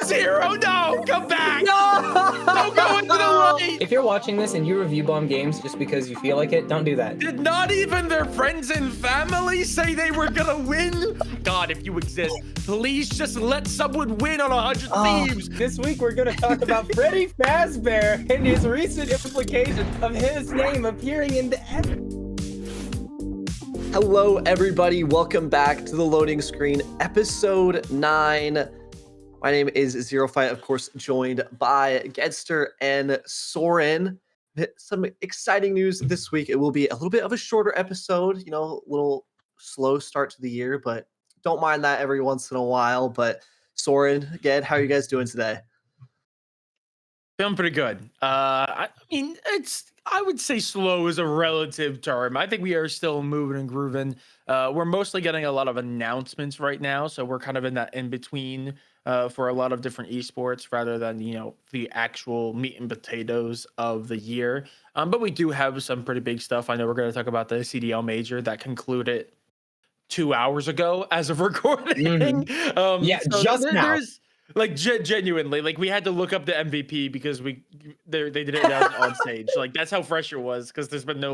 Zero, no, come back. No! Don't go into the light. If you're watching this and you review bomb games just because you feel like it, don't do that. Did not even their friends and family say they were gonna win? God, if you exist, please just let someone win on 100 Thieves. This week we're going to talk about Freddy Fazbear and his recent implication of his name appearing in the Hello, everybody. Welcome back to the loading screen, episode 9. My name is Zero Fight, of course, joined by Gedster and Soren. Some exciting news this week. It will be a little bit of a shorter episode, a little slow start to the year, but don't mind that every once in a while. But Soren, Ged, how are you guys doing today? Feeling pretty good. I mean, I would say slow is a relative term. I think we are still moving and grooving. We're mostly getting a lot of announcements right now, so we're kind of in that in between for a lot of different esports rather than the actual meat and potatoes of the year. But we do have some pretty big stuff. I know we're going to talk about the CDL major that concluded 2 hours ago as of recording. So just now. There's like genuinely, like we had to look up the MVP because they did it on stage. Like that's how fresh it was because there's been no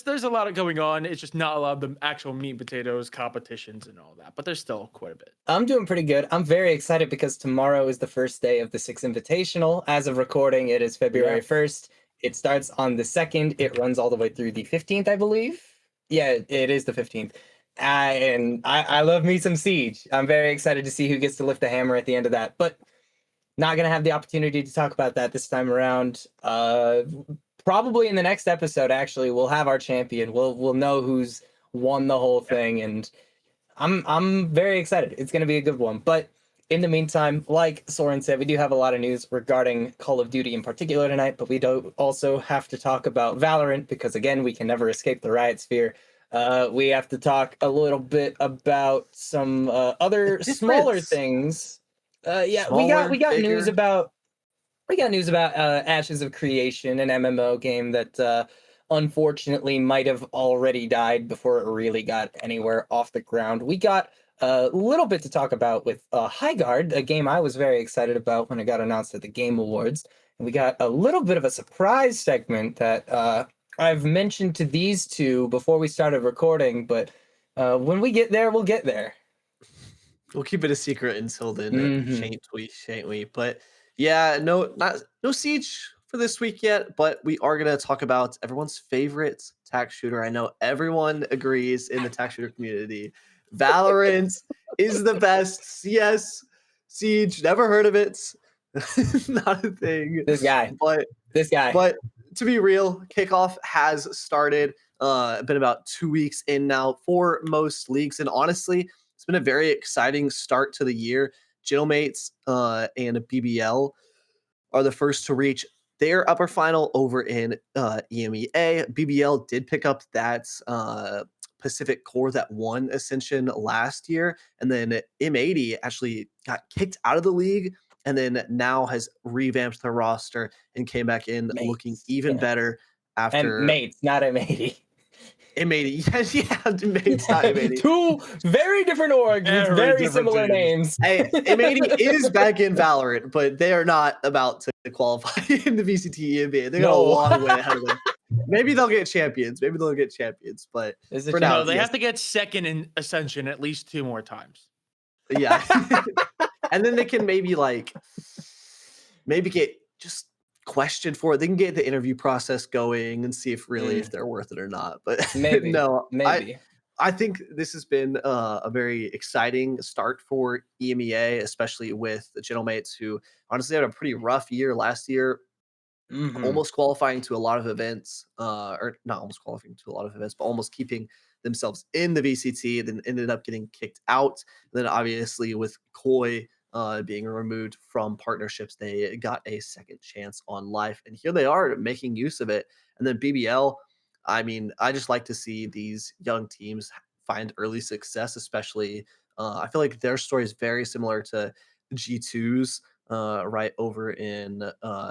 there's a lot of going on. It's just not a lot of the actual meat and potatoes competitions and all that, but there's still quite a bit. I'm doing pretty good. I'm very excited because tomorrow is the first day of the 6 Invitational. As of recording, it is February 1st. It starts on the 2nd. It runs all the way through the 15th, I believe. Yeah, it is the 15th. And I love me some Siege. I'm very excited to see who gets to lift the hammer at the end of that. But not going to have the opportunity to talk about that this time around. Probably in the next episode, actually, we'll have our champion. We'll know who's won the whole thing. And I'm very excited. It's going to be a good one. But in the meantime, like Soren said, we do have a lot of news regarding Call of Duty in particular tonight, but we do also have to talk about Valorant because, again, we can never escape the riot sphere. We have to talk a little bit about some other smaller things. We got news about Ashes of Creation, an MMO game that unfortunately might have already died before it really got anywhere off the ground. We got a little bit to talk about with Highguard, a game I was very excited about when it got announced at the Game Awards. And we got a little bit of a surprise segment that I've mentioned to these two before we started recording, but when we get there, we'll get there. We'll keep it a secret until then, shan't we? But yeah, no Siege for this week yet, but we are going to talk about everyone's favorite tac shooter. I know everyone agrees in the tac shooter community. Valorant is the best. Yes, Siege, never heard of it. Not a thing. This guy. But to be real, kickoff has started. Been about 2 weeks in now for most leagues, and honestly, it's been a very exciting start to the year. Mates and BBL are the first to reach their upper final over in EMEA. BBL did pick up that Pacific Core that won Ascension last year, and then M80 actually got kicked out of the league and then now has revamped the roster and came back in looking even better after. And Mates, not M80. M80, Mates, not M80. Two very different orgs with very similar names. Hey, M80 is back in Valorant, but they are not about to qualify in the VCT NBA. They got a long way ahead of them. Maybe they'll get champions. But for now, they have to get second in Ascension at least 2 more times. Yeah. And then they can maybe get just questioned for it. They can get the interview process going and see if they're worth it or not. But maybe. I think this has been a very exciting start for EMEA, especially with the Gentlemates, who honestly had a pretty rough year last year. Almost qualifying to a lot of events, or not almost qualifying to a lot of events, but almost keeping themselves in the VCT, then ended up getting kicked out. And then obviously with Koi being removed from partnerships, they got a second chance on life. And here they are making use of it. And then BBL, I mean, I just like to see these young teams find early success, especially I feel like their story is very similar to G2's right over in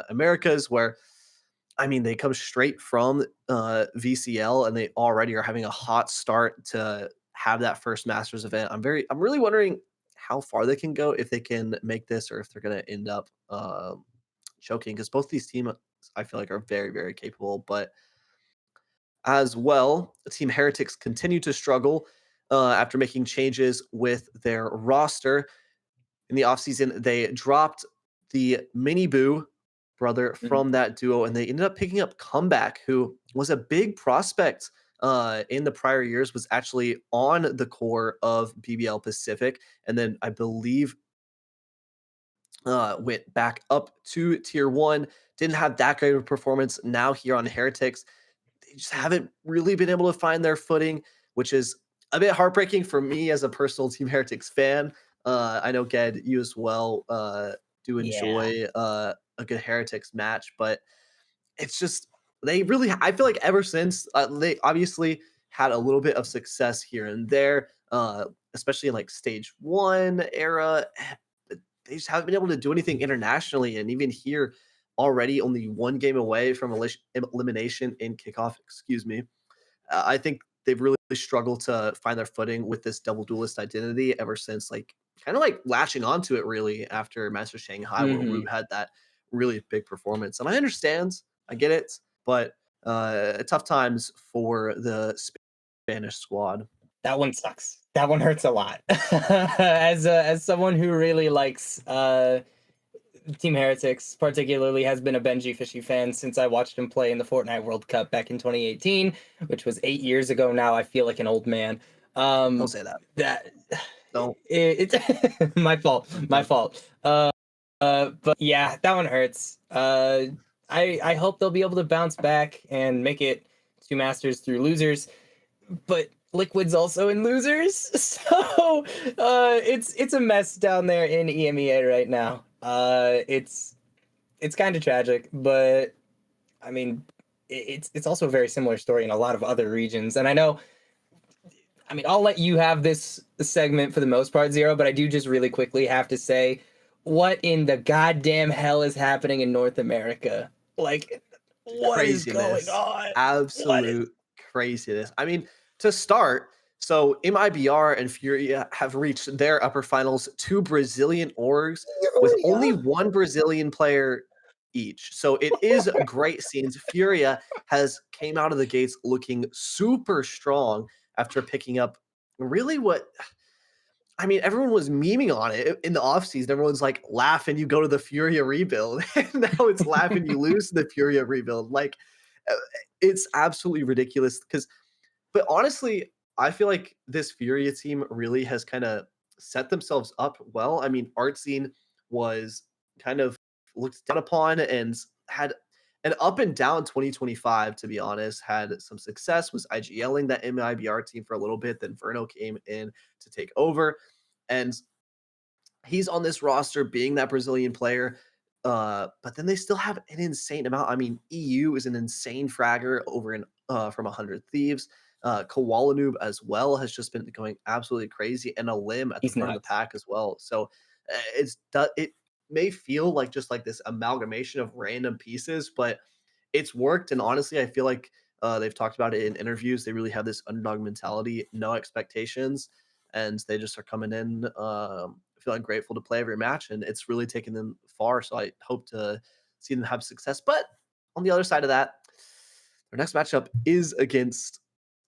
Americas, where I mean, they come straight from VCL and they already are having a hot start to have that first Masters event. I'm really wondering how far they can go if they can make this or if they're going to end up choking because both these teams I feel like are very, very capable. But as well, Team Heretics continue to struggle after making changes with their roster. In the offseason, they dropped the Mini Boo brother from that duo, and they ended up picking up Comeback, who was a big prospect in the prior years, was actually on the core of BBL Pacific, and then I believe went back up to tier one. Didn't have that great of a performance. Now here on Heretics, they just haven't really been able to find their footing, which is a bit heartbreaking for me as a personal Team Heretics fan. I know, Ged, you as well do Yeah. enjoy a good Heretics match, but it's just they really. I feel like ever since they obviously had a little bit of success here and there, especially in like stage one era. But they just haven't been able to do anything internationally, and even here, already only one game away from elimination in kickoff. Excuse me. I think they've really struggled to find their footing with this double duelist identity ever since, like, kind of like latching onto it really after Master Shanghai, where Wu had that really big performance. And I understand, I get it, but tough times for the Spanish squad. That one sucks. That one hurts a lot. As someone who really likes Team Heretics, particularly has been a Benji Fishy fan since I watched him play in the Fortnite World Cup back in 2018, which was 8 years ago now. I feel like an old man. Don't say that. That Don't. it's my fault. My fault. But yeah, that one hurts. I hope they'll be able to bounce back and make it to Masters through losers. But Liquid's also in losers, so it's a mess down there in EMEA right now. It's kind of tragic, but I mean, it's also a very similar story in a lot of other regions. And I know, I mean, I'll let you have this segment for the most part, Zero, but I do just really quickly have to say, what in the goddamn hell is happening in North America? Like, what is going on? Absolute craziness. I mean, to start, so MIBR and FURIA have reached their upper finals, two Brazilian orgs with only one Brazilian player each. So it is great scenes. FURIA has came out of the gates looking super strong after picking up really what I mean, everyone was memeing on it in the offseason. Everyone's like, laughing, you go to the Furia rebuild. And now it's laughing, you lose to the Furia rebuild. Like, uh, it's absolutely ridiculous. But honestly, I feel like this Furia team really has kind of set themselves up well. I mean, Artscene was kind of looked down upon and had an up and down 2025, to be honest, had some success, was IGLing that MIBR team for a little bit. Then Verno came in to take over. And he's on this roster being that Brazilian player. But then they still have an insane amount. I mean, EU is an insane fragger over in from 100 Thieves. Koala Noob as well has just been going absolutely crazy, and a limb at the He's front of the nuts. pack as well. So it may feel like just like this amalgamation of random pieces, but it's worked. And honestly, I feel like they've talked about it in interviews. They really have this underdog mentality, no expectations, and they just are coming in feeling grateful to play every match, and it's really taken them far. So I hope to see them have success. But on the other side of that, their next matchup is against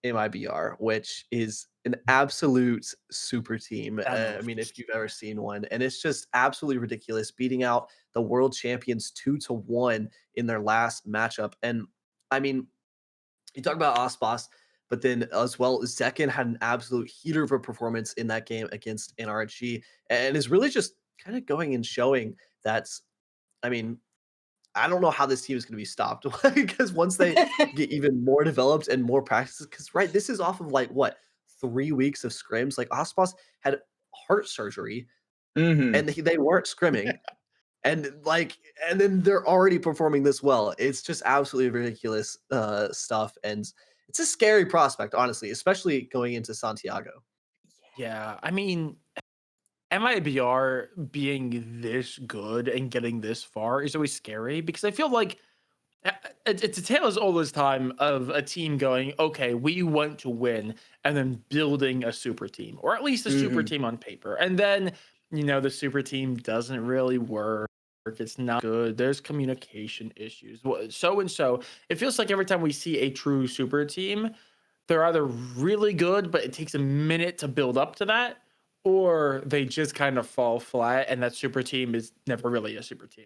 MIBR, which is an absolute super team. I mean, if you've ever seen one, and it's just absolutely ridiculous, beating out the world champions 2-1 in their last matchup. And I mean, you talk about Ospas, but then as well, Zekin had an absolute heater of a performance in that game against NRG, and is really just kind of going and showing that. I mean, I don't know how this team is going to be stopped because once they get even more developed and more practices, because right, this is off of like what 3 weeks of scrims. Like Ospas had heart surgery and they weren't scrimming, and like, and then they're already performing this well. It's just absolutely ridiculous stuff, and it's a scary prospect, honestly, especially going into Santiago. Yeah, I mean, MIBR being this good and getting this far is always scary because I feel like It's a tale as old as time of a team going, okay, we want to win, and then building a super team, or at least a super Mhm. team on paper. And then, the super team doesn't really work. It's not good. There's communication issues. So and so. It feels like every time we see a true super team, they're either really good, but it takes a minute to build up to that, or they just kind of fall flat, and that super team is never really a super team.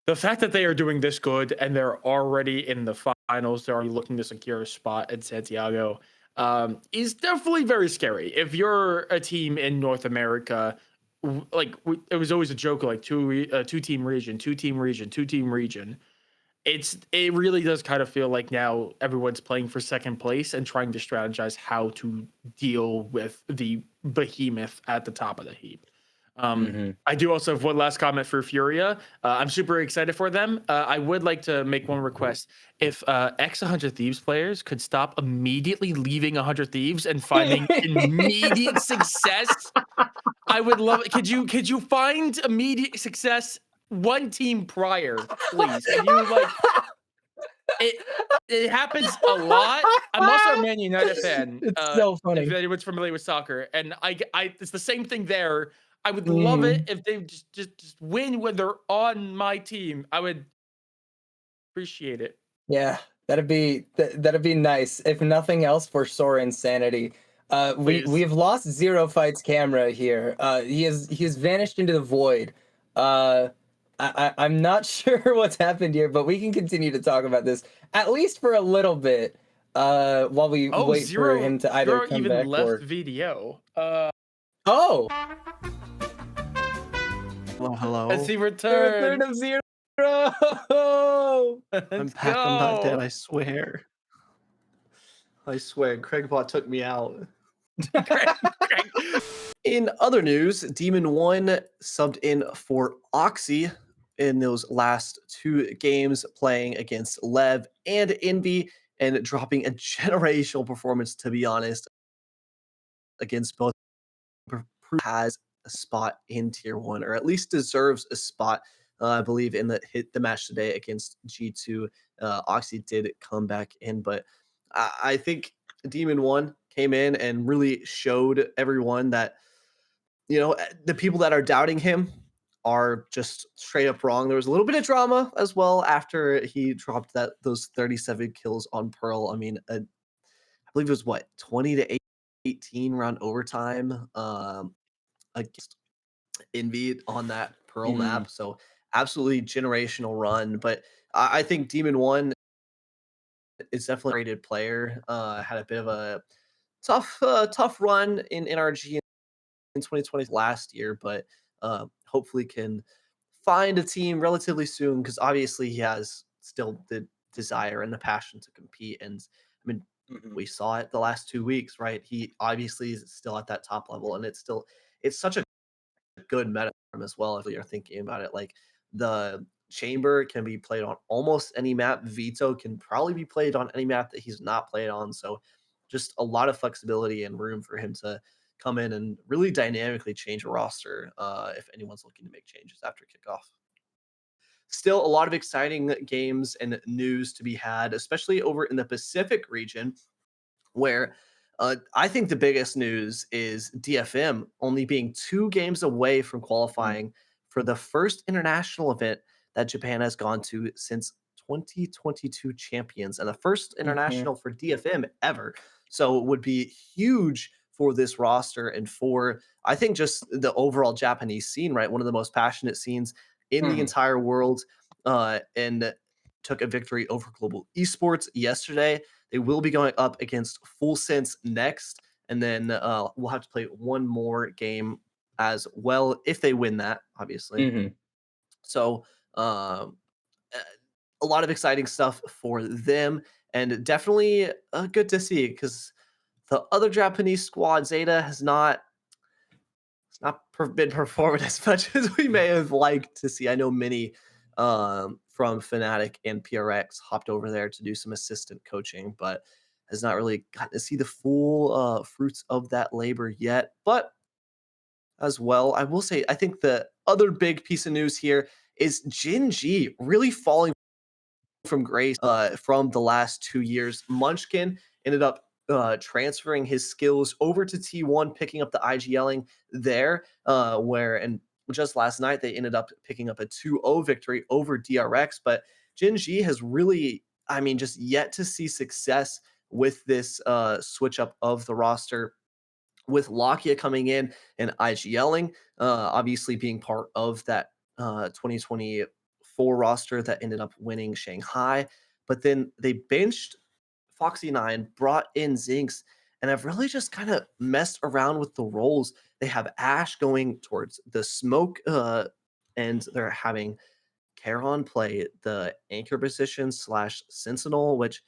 The fact that they are doing this good and they're already in the finals, they're already looking to secure a spot at Santiago, is definitely very scary. If you're a team in North America, it was always a joke, like two team region, two team region, two team region. It really does kind of feel like now everyone's playing for second place and trying to strategize how to deal with the behemoth at the top of the heap. Mhm. I do also have one last comment for Furia. I'm super excited for them. I would like to make one request. If X 100 Thieves players could stop immediately leaving 100 Thieves and finding immediate success, I would love it. Could you find immediate success one team prior, please? Can you it? It happens a lot. I'm also a Man United fan. It's so If funny. anyone's familiar with soccer, and it's the same thing there. I would love it Mhm. if they just win when they're on my team. I would appreciate it. Yeah, that'd be nice. If nothing else, for Soren's sanity. Please. We've lost Zero Fight's camera here. He has vanished into the void. Uh, I'm not sure what's happened here, but we can continue to talk about this at least for a little bit. While we Oh, wait for zero him to either zero come even back left or video. oh, Hello, As hello. he the return returned. of Zero. I'm Let's back. I'm not dead. go. I swear. I swear. Craigbot took me out. Greg, Greg. In other news, Demon1 subbed in for Oxy in those last two games, playing against Lev and Envy and dropping a generational performance, to be honest, against both. Has a spot in tier one, or at least deserves a spot. I believe in the match today against G2, Oxy did come back in, but I think Demon1 came in and really showed everyone that the people that are doubting him are just straight up wrong. There was a little bit of drama as well after he dropped those 37 kills on Pearl. I mean, I believe it was what, 20 to 18 round overtime. Against Envy on that Pearl Mm, map. So absolutely generational run. But I think Demon1 is definitely a rated player. Had a bit of a tough run in NRG in 2020 last year, but hopefully can find a team relatively soon, because obviously he has still the desire and the passion to compete. And I mean, mhm. we saw it the last 2 weeks, right? He obviously is still at that top level, and it's such a good meta for him as well. If you're thinking about it, like the chamber can be played on almost any map. Veto can probably be played on any map that he's not played on. So just a lot of flexibility and room for him to come in and really dynamically change a roster, if anyone's looking to make changes after kickoff. Still a lot of exciting games and news to be had, especially over in the Pacific region, where I think the biggest news is DFM only being 2 games away from Mm, qualifying for the first international event that Japan has gone to since 2022 champions, and the first mhm, international for DFM ever. So it would be huge for this roster and for, I think, just the overall Japanese scene, right? One of the most passionate scenes in the mhm. entire world, and took a victory over Global Esports yesterday. They will be going up against Full Sense next, and then we'll have to play one more game as well if they win that, obviously. Mhm. So um, uh, a lot of exciting stuff for them, and definitely good to see, because the other Japanese squad, Zeta, has not been performing as much as we may have liked to see. I know many from Fnatic and PRX hopped over there to do some assistant coaching, but has not really gotten to see the full fruits of that labor yet. But as well, I will say, I think the other big piece of news here is Jin G really falling from grace from the last 2 years. Munchkin ended up transferring his skills over to T1, picking up the IGLing there, and just last night they ended up picking up a 2-0 victory over DRX. But Gen G has really, I mean, just yet to see success with this switch up of the roster, with Lakia coming in and IGLing, obviously being part of that 2024 roster that ended up winning Shanghai. But then they benched Foxy9, brought in Zinx, and have really just kind of messed around with the roles. They have Ash going towards the smoke, and they're having Charon play the anchor position / sentinel, which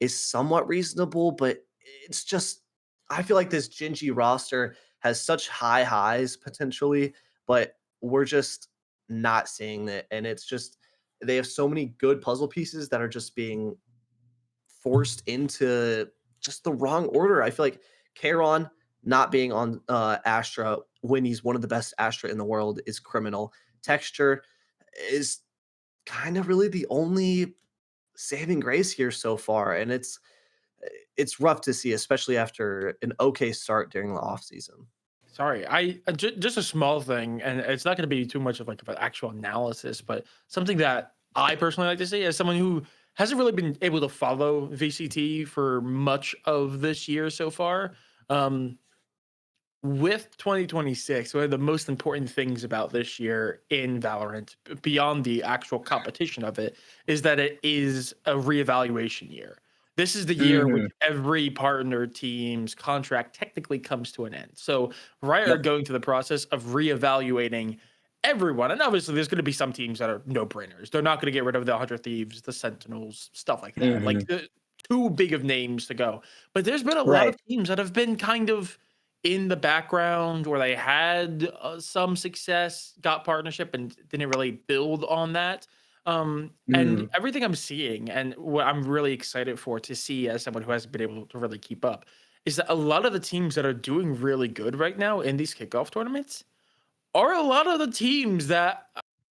is somewhat reasonable, but it's just, I feel like this Gen G roster has such high highs potentially, but we're just not seeing it. And it's just, they have so many good puzzle pieces that are just being forced into just the wrong order. I feel like Charon not being on Astra when he's one of the best Astra in the world is criminal. Texture is kind of really the only saving grace here so far, and it's rough to see, especially after an okay start during the off season. Sorry, just a small thing, and it's not going to be too much of like an actual analysis, but something that I personally like to see as someone who hasn't really been able to follow VCT for much of this year so far. With 2026, one of the most important things about this year in Valorant, beyond the actual competition of it, is that it is a reevaluation year. This is the year which every partner team's contract technically comes to an end. So Riot are going through the process of reevaluating everyone. And obviously there's going to be some teams that are no-brainers. They're not going to get rid of the 100 Thieves, the Sentinels, stuff like that. Like too big of names to go. But there's been a lot of teams that have been kind of in the background, where they had some success, got partnership, and didn't really build on that. And everything I'm seeing, and what I'm really excited for to see as someone who hasn't been able to really keep up, is that a lot of the teams that are doing really good right now in these kickoff tournaments are a lot of the teams that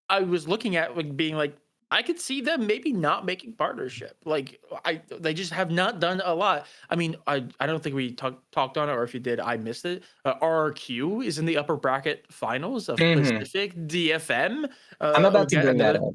I was looking at, like being like, I could see them maybe not making partnership. Like they just have not done a lot. I mean, I don't think we talked on it, or if you did, I missed it. RRQ is in the upper bracket finals of Pacific DFM. I'm about to bring that up.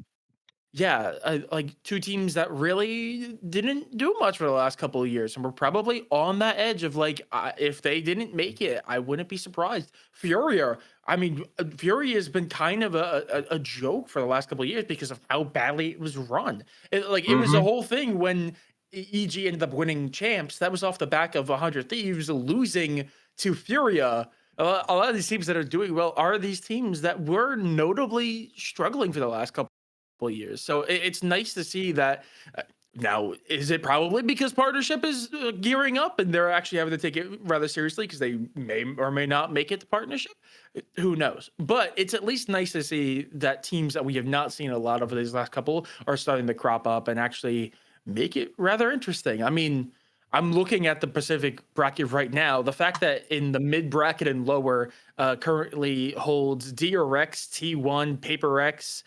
Yeah, like two teams that really didn't do much for the last couple of years, and we're probably on that edge of like, if they didn't make it, I wouldn't be surprised. Furia, I mean, Furia has been kind of a joke for the last couple of years because of how badly it was run. It was a whole thing when EG ended up winning champs. That was off the back of 100 Thieves losing to Furia. A lot of these teams that are doing well are these teams that were notably struggling for the last couple years. So it's nice to see that. Now, is it probably because partnership is gearing up and they're actually having to take it rather seriously because they may or may not make it to partnership? Who knows? But it's at least nice to see that teams that we have not seen a lot of these last couple are starting to crop up and actually make it rather interesting. I mean, I'm looking at the Pacific bracket right now. The fact that in the mid bracket and lower currently holds DRX, T1, PaperX,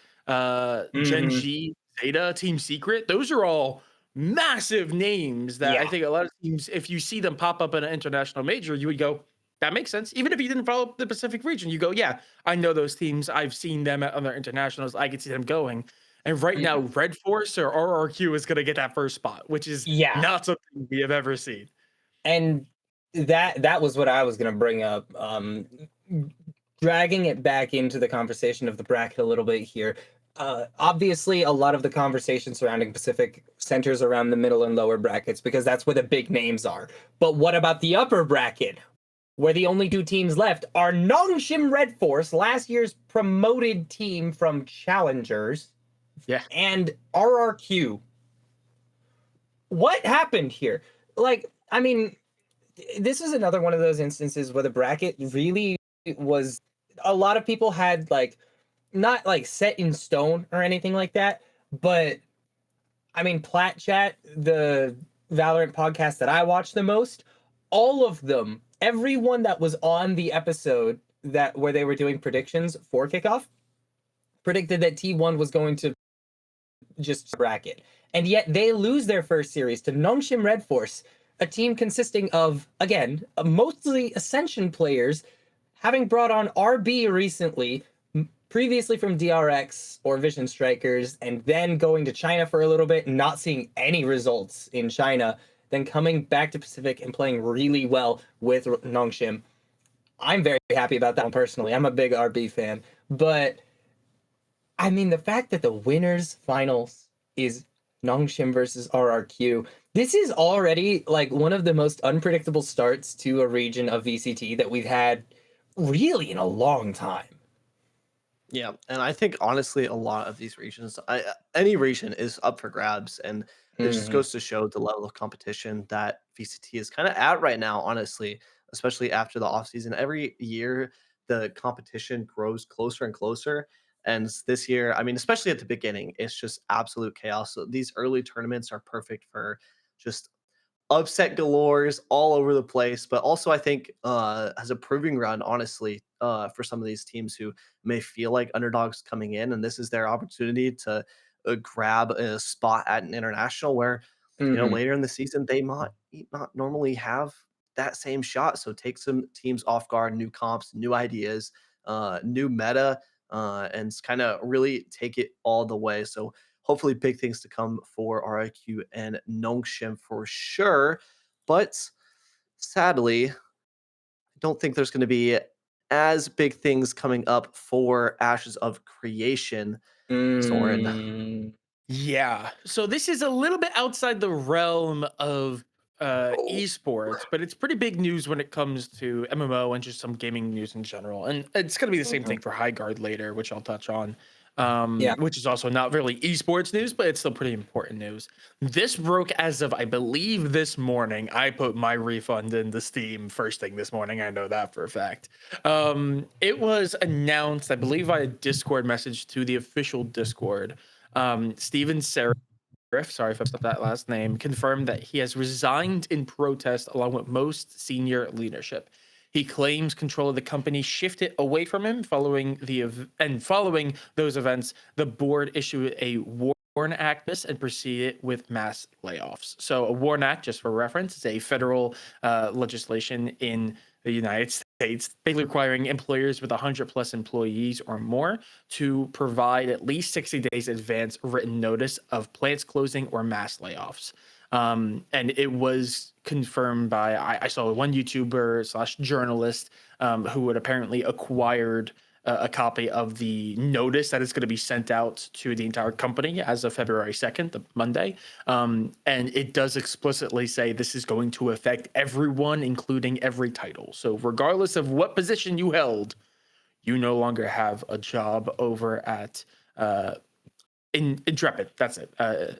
Gen G, Zeta, Team Secret. Those are all massive names that I think a lot of teams, if you see them pop up in an international major, you would go, that makes sense. Even if you didn't follow the Pacific region, you go, yeah, I know those teams. I've seen them at other internationals. I can see them going. And right now, Red Force or RRQ is going to get that first spot, which is not something we have ever seen. And that was what I was going to bring up. Dragging it back into the conversation of the bracket a little bit here. Obviously, a lot of the conversation surrounding Pacific centers around the middle and lower brackets because that's where the big names are. But what about the upper bracket, where the only two teams left are Nongshim Red Force, last year's promoted team from Challengers, and RRQ? What happened here? Like, I mean, this is another one of those instances where the bracket really was, a lot of people had like, not like set in stone or anything like that, but I mean, Plat Chat, the Valorant podcast that I watch the most, all of them, everyone that was on the episode that where they were doing predictions for kickoff, predicted that T1 was going to just bracket. And yet they lose their first series to Nongshim Red Force, a team consisting of, again, mostly Ascension players, having brought on RB recently, previously from DRX or Vision Strikers, and then going to China for a little bit, not seeing any results in China, then coming back to Pacific and playing really well with Nongshim. I'm very happy about that one personally. I'm a big RB fan. But, I mean, the fact that the winners finals is Nongshim versus RRQ, this is already like one of the most unpredictable starts to a region of VCT that we've had really in a long time. Yeah, and I think honestly, a lot of these regions, any region is up for grabs, and it just goes to show the level of competition that VCT is kind of at right now. Honestly, especially after the offseason, every year the competition grows closer and closer. And this year, I mean, especially at the beginning, it's just absolute chaos. So these early tournaments are perfect for just upset galores all over the place, but also I think as a proving ground, honestly, for some of these teams who may feel like underdogs coming in, and this is their opportunity to grab a spot at an international where later in the season they might not normally have that same shot. So take some teams off guard, new comps, new ideas, new meta, and kind of really take it all the way. So hopefully big things to come for RIQ and Nongshim for sure. But sadly, I don't think there's going to be as big things coming up for Ashes of Creation, Soren. Yeah. So this is a little bit outside the realm of esports, but it's pretty big news when it comes to MMO and just some gaming news in general. And it's going to be the same thing for High Guard later, which I'll touch on. Which is also not really esports news, but it's still pretty important news. This broke as of, I believe, this morning. I put my refund into Steam first thing this morning. I know that for a fact. It was announced, I believe, via Discord message to the official Discord. Steven Serif, sorry if I messed up that last name, confirmed that he has resigned in protest along with most senior leadership. He claims control of the company shifted away from him following those events. The board issued a WARN Act and proceeded with mass layoffs. So a WARN Act, just for reference, is a federal legislation in the United States, basically requiring employers with 100 plus employees or more to provide at least 60 days advance written notice of plants closing or mass layoffs. And it was confirmed by, I saw one YouTuber / journalist who had apparently acquired a copy of the notice that is going to be sent out to the entire company as of February 2nd, the Monday. And it does explicitly say this is going to affect everyone, including every title. So regardless of what position you held, you no longer have a job over at Intrepid. That's it.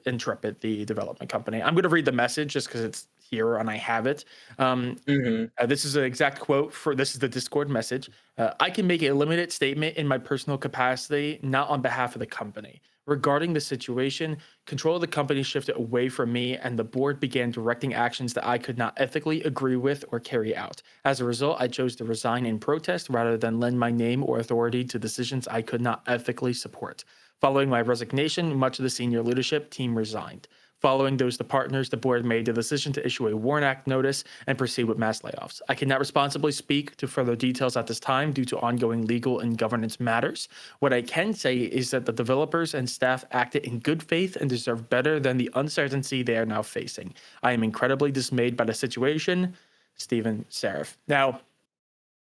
Intrepid, the development company. I'm going to read the message just because it's here and I have it. This is an exact quote this is the Discord message. I can make a limited statement in my personal capacity, not on behalf of the company. Regarding the situation, control of the company shifted away from me and the board began directing actions that I could not ethically agree with or carry out. As a result, I chose to resign in protest rather than lend my name or authority to decisions I could not ethically support. Following my resignation, much of the senior leadership team resigned. Following those departures, the board made the decision to issue a WARN Act notice and proceed with mass layoffs. I cannot responsibly speak to further details at this time due to ongoing legal and governance matters. What I can say is that the developers and staff acted in good faith and deserve better than the uncertainty they are now facing. I am incredibly dismayed by the situation. Steven Serif. Now,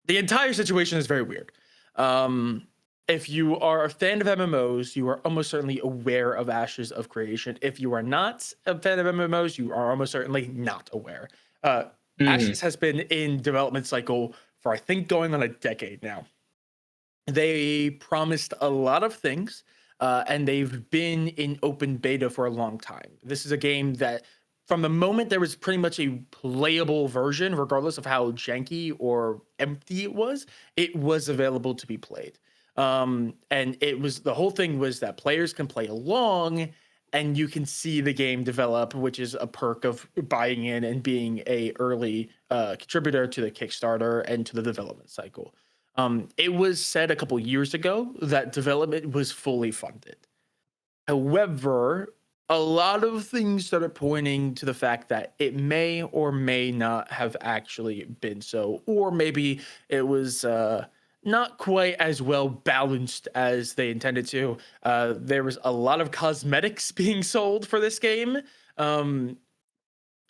the entire situation is very weird. If you are a fan of MMOs, you are almost certainly aware of Ashes of Creation. If you are not a fan of MMOs, you are almost certainly not aware. Ashes has been in development cycle for, I think, going on a decade now. They promised a lot of things, and they've been in open beta for a long time. This is a game that, from the moment there was pretty much a playable version, regardless of how janky or empty it was available to be played. And the whole thing was that players can play along and you can see the game develop, which is a perk of buying in and being a early contributor to the Kickstarter and to the development cycle. It was said a couple years ago that development was fully funded. However, a lot of things started pointing to the fact that it may or may not have actually been so, or maybe it was not quite as well balanced as they intended to. There was a lot of cosmetics being sold for this game, um,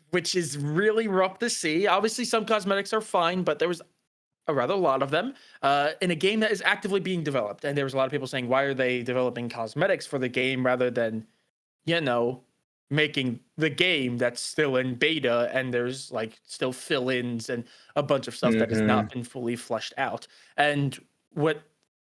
which is really rough to see. Obviously, some cosmetics are fine, but there was a rather lot of them in a game that is actively being developed. And there was a lot of people saying, why are they developing cosmetics for the game rather than, making the game that's still in beta and there's like still fill-ins and a bunch of stuff that has not been fully fleshed out. And what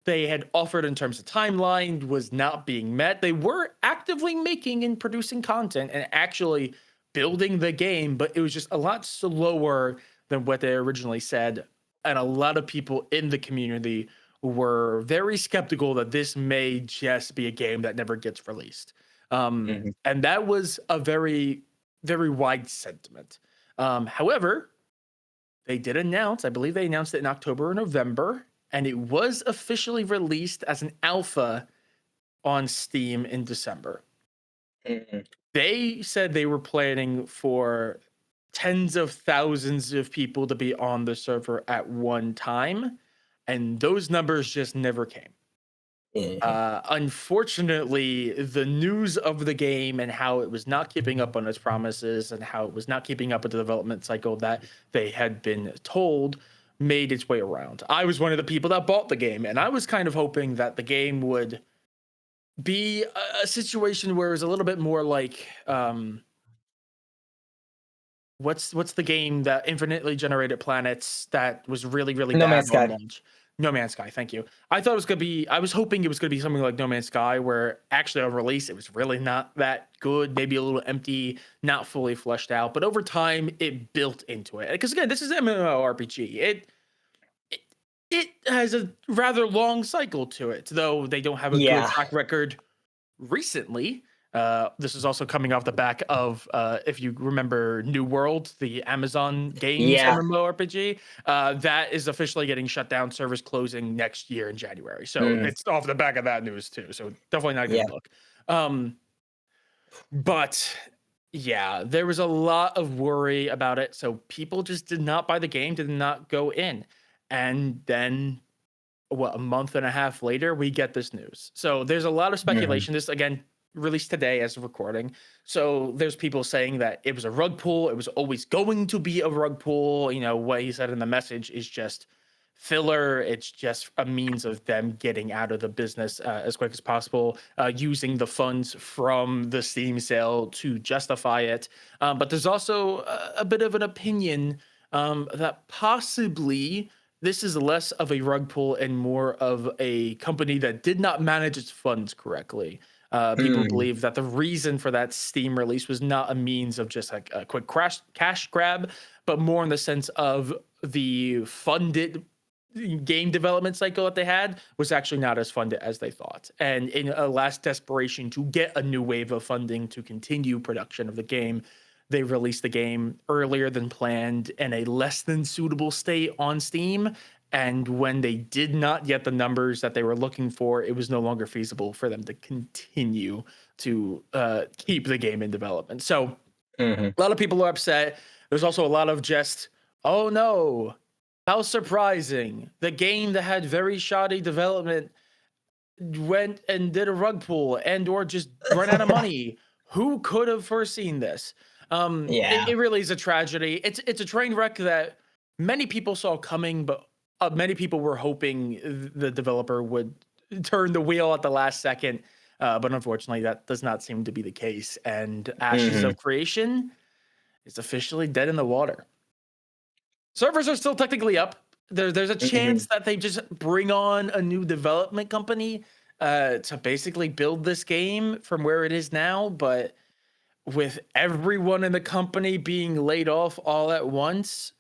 they had offered in terms of timeline was not being met. They were actively making and producing content and actually building the game, but it was just a lot slower than what they originally said. And a lot of people in the community were very skeptical that this may just be a game that never gets released. And that was a very, very wide sentiment. However, they did announce, I believe they announced it in October or November, and it was officially released as an alpha on Steam in December. They said they were planning for tens of thousands of people to be on the server at one time, and those numbers just never came. Unfortunately, the news of the game and how it was not keeping up on its promises and how it was not keeping up with the development cycle that they had been told made its way around. I was one of the people that bought the game, and I was kind of hoping that the game would be a situation where it was a little bit more like what's the game that infinitely generated planets that was really No bad Man's on Sky. launch? No Man's Sky, thank you. I thought it was gonna be. I was hoping it was gonna be something like No Man's Sky, where actually on release it was really not that good, maybe a little empty, not fully fleshed out. But over time, it built into it. Because again, this is MMORPG. It has a rather long cycle to it, though they don't have a good track record recently. This is also coming off the back of, if you remember, New World, the Amazon Games MMORPG. That is officially getting shut down, servers closing next year in January. So it's off the back of that news too. So definitely not a good look. But yeah, there was a lot of worry about it. So people just did not buy the game, did not go in. And then a month and a half later, we get this news. So there's a lot of speculation. This, again, released today as of recording. So there's people saying that it was a rug pull. It was always going to be a rug pull. What he said in the message is just filler. It's just a means of them getting out of the business as quick as possible, using the funds from the Steam sale to justify it. But there's also a bit of an opinion that possibly this is less of a rug pull and more of a company that did not manage its funds correctly. People believe that the reason for that Steam release was not a means of just like a quick cash grab, but more in the sense of the funded game development cycle that they had was actually not as funded as they thought. And in a last desperation to get a new wave of funding to continue production of the game, they released the game earlier than planned in a less than suitable state on Steam. And when they did not get the numbers that they were looking for, it was no longer feasible for them to continue to keep the game in development. So a lot of people are upset. There's also a lot of just, oh no, how surprising. The game that had very shoddy development went and did a rug pull and or just run out of money. Who could have foreseen this? It really is a tragedy. It's a train wreck that many people saw coming, but many people were hoping the developer would turn the wheel at the last second. But unfortunately, that does not seem to be the case. And Ashes of Creation is officially dead in the water. Servers are still technically up. There's a chance that they just bring on a new development company to basically build this game from where it is now. But with everyone in the company being laid off all at once,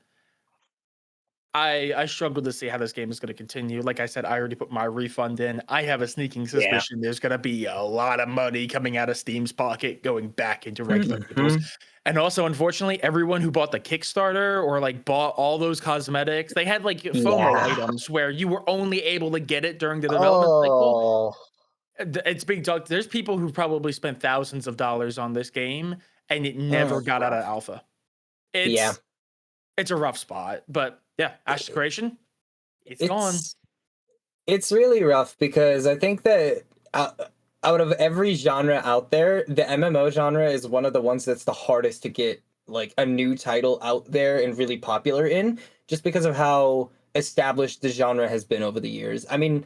I struggle to see how this game is going to continue. Like I said, I already put my refund in. I have a sneaking suspicion there's going to be a lot of money coming out of Steam's pocket going back into regular people's. And also, unfortunately, everyone who bought the Kickstarter or like bought all those cosmetics, they had like FOMO items where you were only able to get it during the development cycle. It's being talked. There's people who probably spent thousands of dollars on this game, and it never got out of alpha. It's a rough spot, but yeah, Ash's creation, it's gone. It's really rough because I think that out of every genre out there, the MMO genre is one of the ones that's the hardest to get like a new title out there and really popular in, just because of how established the genre has been over the years. I mean,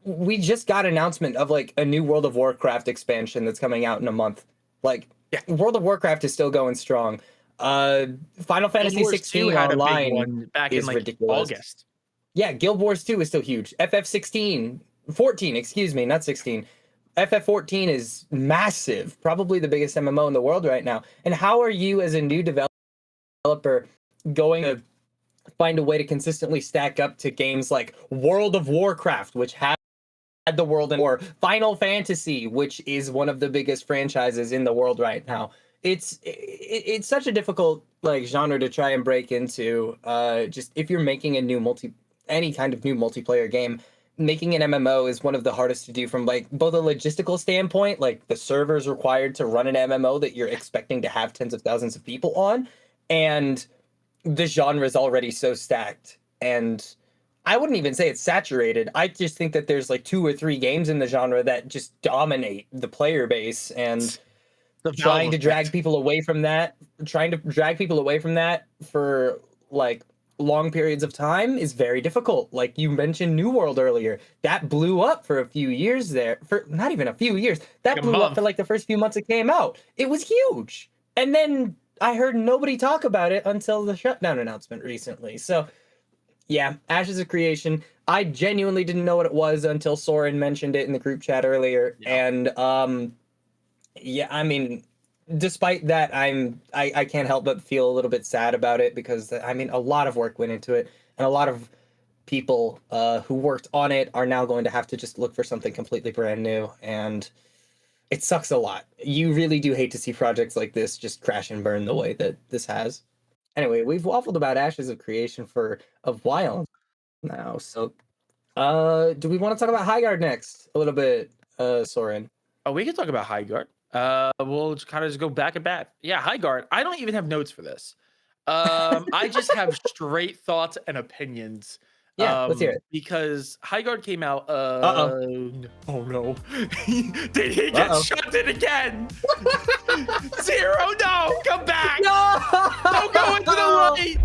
we just got announcement of like a new World of Warcraft expansion that's coming out in a month. Like, World of Warcraft is still going strong. Final Fantasy 16 online back is in like ridiculous. August. Yeah, Guild Wars 2 is still huge. FF14, excuse me, not 16. FF14 is massive, probably the biggest MMO in the world right now. And how are you as a new developer going to find a way to consistently stack up to games like World of Warcraft, which had the world in war, Final Fantasy, which is one of the biggest franchises in the world right now? It's such a difficult like genre to try and break into. Just if you're making any kind of new multiplayer game, making an MMO is one of the hardest to do from like both a logistical standpoint, like the servers required to run an MMO that you're expecting to have tens of thousands of people on, and the genre is already so stacked. And I wouldn't even say it's saturated. I just think that there's like 2 or 3 games in the genre that just dominate the player base, and trying to drag people away from that for like long periods of time is very difficult. Like you mentioned New World earlier, that blew up for a few years there, for not even a few years, that blew up for like the first few months it came out. It was huge, and then I heard nobody talk about it until the shutdown announcement recently. So yeah, Ashes of Creation, I genuinely didn't know what it was until Soren mentioned it in the group chat earlier. And yeah, I mean, despite that, I can't help but feel a little bit sad about it, because I mean, a lot of work went into it, and a lot of people who worked on it are now going to have to just look for something completely brand new, and it sucks a lot. You really do hate to see projects like this just crash and burn the way that this has. Anyway, we've waffled about Ashes of Creation for a while now, so do we want to talk about Highguard next a little bit, Soren? Oh, we can talk about Highguard. We'll kind of just go back and back. Yeah, Highguard. I don't even have notes for this. I just have straight thoughts and opinions. Yeah, let's hear it. Because Highguard came out. Oh no! Did he get shunted again? 0, no! Come back! No! Don't go into the light!